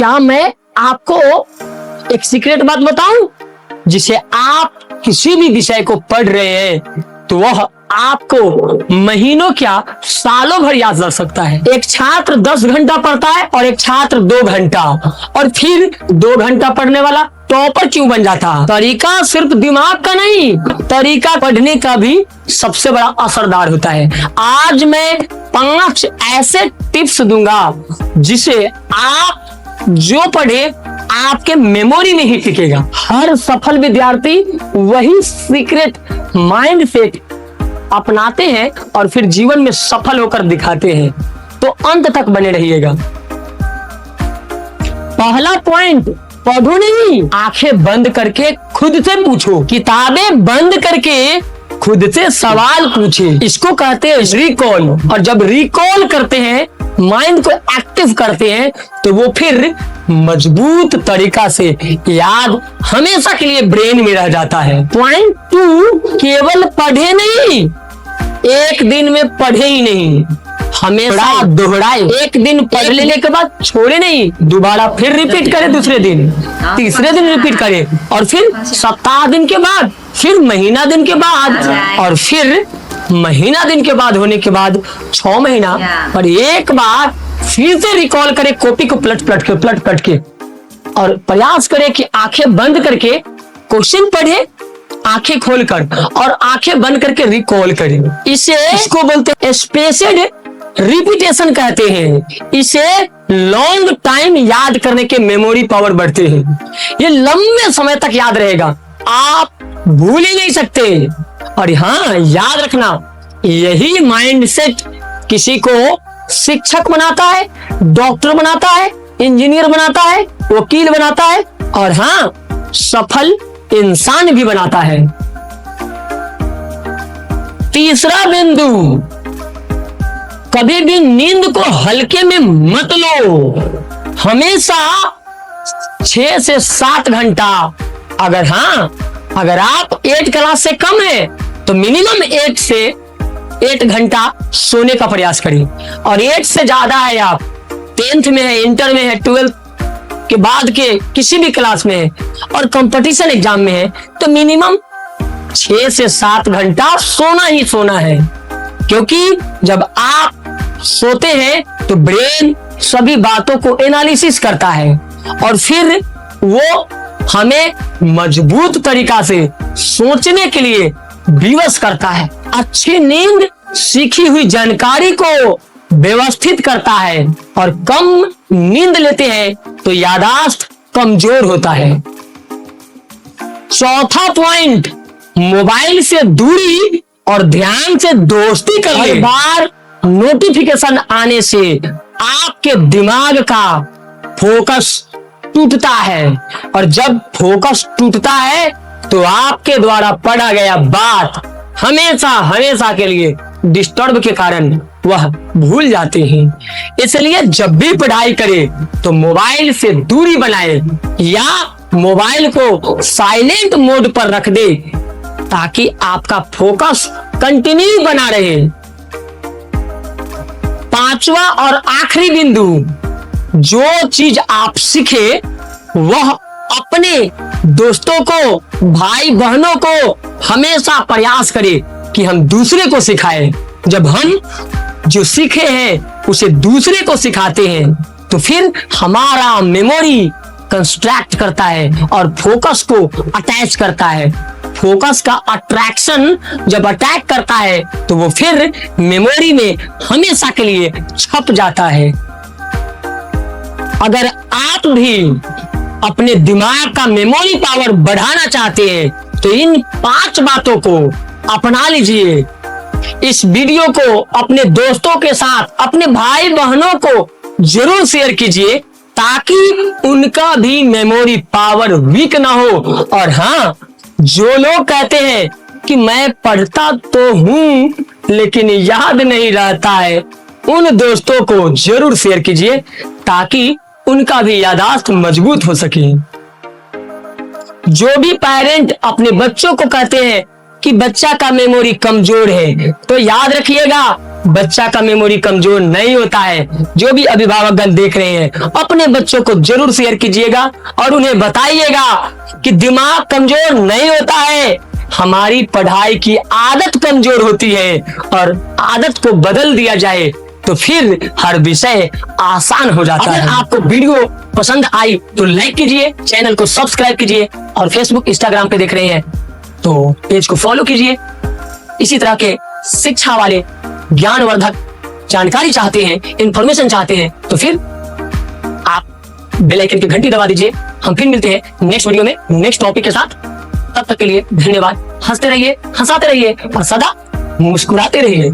क्या मैं आपको एक सीक्रेट बात बताऊं, जिसे आप किसी भी विषय को पढ़ रहे हैं तो वह आपको महीनों क्या सालों भर याद रख सकता है। एक छात्र 10 घंटा पढ़ता है और एक छात्र 2 घंटा, और फिर 2 घंटा पढ़ने वाला टॉपर क्यों बन जाता? तरीका सिर्फ दिमाग का नहीं, तरीका पढ़ने का भी सबसे बड़ा असरदार होता है। आज मैं 5 ऐसे टिप्स दूंगा जिसे आप जो पढ़े आपके मेमोरी में ही टिकेगा। हर सफल विद्यार्थी वही सीक्रेट माइंडसेट अपनाते हैं और फिर जीवन में सफल होकर दिखाते हैं। तो अंत तक बने रहिएगा। पहला पॉइंट, पढ़ो नहीं, आंखें बंद करके खुद से पूछो। किताबें बंद करके खुद से सवाल पूछे। इसको कहते हैं रिकॉल। और जब रिकॉल करते हैं, माइंड को एक्टिव करते हैं, तो वो फिर मजबूत तरीका से याद हमेशा के लिए ब्रेन में रह जाता है। पॉइंट 2, केवल पढ़े नहीं, एक दिन में पढ़े ही नहीं, हमेशा दोहराए। एक दिन पढ़ लेने के बाद छोड़े नहीं, दोबारा फिर रिपीट करे, दूसरे दिन, तीसरे दिन रिपीट करे, और फिर सप्ताह दिन के बाद, फिर महीना दिन के बाद, और फिर महीना दिन के बाद होने के बाद 6 महीना पर एक बार फिर से रिकॉल करे। कॉपी को पलट पलट के और प्रयास करे कि आंखें बंद करके क्वेश्चन पढ़े, आंखें खोलकर, और आंखें बंद करके रिकॉल करे। इसको बोलते हैं स्पेस्ड रिपीटेशन कहते हैं। इसे लॉन्ग टाइम याद करने के मेमोरी पावर बढ़ते हैं। ये लंबे समय तक याद रहेगा, आप भूल ही नहीं सकते। और हाँ, याद रखना, यही माइंडसेट किसी को शिक्षक बनाता है, डॉक्टर बनाता है, इंजीनियर बनाता है, वकील बनाता है, और हाँ, सफल इंसान भी बनाता है। तीसरा बिंदु, कभी भी नींद को हल्के में मत लो। हमेशा 6 से 7 घंटा, अगर आप 8 क्लास से कम है तो मिनिमम 8 से 8 घंटा सोने का प्रयास करिए। और 8 से ज्यादा है, आप 10th में है, इंटर में है, 12th के बाद के किसी भी क्लास में है और कंपटीशन एग्जाम में है, तो मिनिमम 6 से 7 घंटा सोना ही सोना है। क्योंकि जब आप सोते हैं तो ब्रेन सभी बातों को एनालिसिस करता है और फिर वो हमें मजबूत तरीका से सोचने के लिए विवश करता है। अच्छी नींद सीखी हुई जानकारी को व्यवस्थित करता है, और कम नींद लेते हैं तो याददाश्त कमजोर होता है। चौथा पॉइंट, मोबाइल से दूरी और ध्यान से दोस्ती कर ले। बार नोटिफिकेशन आने से आपके दिमाग का फोकस टूटता है, और जब फोकस टूटता है तो आपके द्वारा पढ़ा गया बात हमेशा के लिए डिस्टर्ब के कारण वह भूल जाते हैं। इसलिए जब भी पढ़ाई करे तो मोबाइल से दूरी बनाए या मोबाइल को साइलेंट मोड पर रख दे, ताकि आपका फोकस कंटिन्यू बना रहे। पांचवा और आखिरी बिंदु, जो चीज आप सीखे वह अपने दोस्तों को, भाई बहनों को हमेशा प्रयास करें कि हम दूसरे को सिखाएं। जब हम जो सीखे हैं उसे दूसरे को सिखाते हैं तो फिर हमारा मेमोरी कंस्ट्रक्ट करता है और फोकस को अटैच करता है। फोकस का अट्रैक्शन जब अटैक करता है तो वो फिर मेमोरी में हमेशा के लिए छप जाता है। अगर आप भी अपने दिमाग का मेमोरी पावर बढ़ाना चाहते हैं तो इन 5 बातों को अपना लीजिए। इस वीडियो को अपने दोस्तों के साथ, अपने भाई बहनों को जरूर शेयर कीजिए, ताकि उनका भी मेमोरी पावर वीक ना हो। और हाँ, जो लोग कहते हैं कि मैं पढ़ता तो हूं लेकिन याद नहीं रहता है, उन दोस्तों को जरूर शेयर कीजिए, ताकि उनका भी याददाश्त मजबूत हो सके। जो भी पेरेंट अपने बच्चों को कहते हैं कि बच्चा का मेमोरी कमजोर है, तो याद रखिएगा, बच्चा का मेमोरी कमजोर नहीं होता है। जो भी अभिभावकगण देख रहे हैं, अपने बच्चों को जरूर शेयर कीजिएगा और उन्हें बताइएगा कि दिमाग कमजोर नहीं होता है, हमारी पढ़ाई की आदत कमजोर होती है, और आदत को बदल दिया जाए तो फिर हर विषय आसान हो जाता है। अगर आपको वीडियो पसंद आई तो लाइक कीजिए, चैनल को सब्सक्राइब कीजिए, और फेसबुक इंस्टाग्राम पे देख रहे हैं तो पेज को फॉलो कीजिए। इसी तरह के शिक्षा वाले ज्ञानवर्धक जानकारी चाहते हैं, इंफॉर्मेशन चाहते हैं, तो फिर आप बेल आइकन की घंटी दबा दीजिए। हम फिर मिलते हैं नेक्स्ट वीडियो में नेक्स्ट टॉपिक के साथ। तब तक के लिए धन्यवाद। हंसते रहिए, हंसाते रहिए और सदा मुस्कुराते रहिए।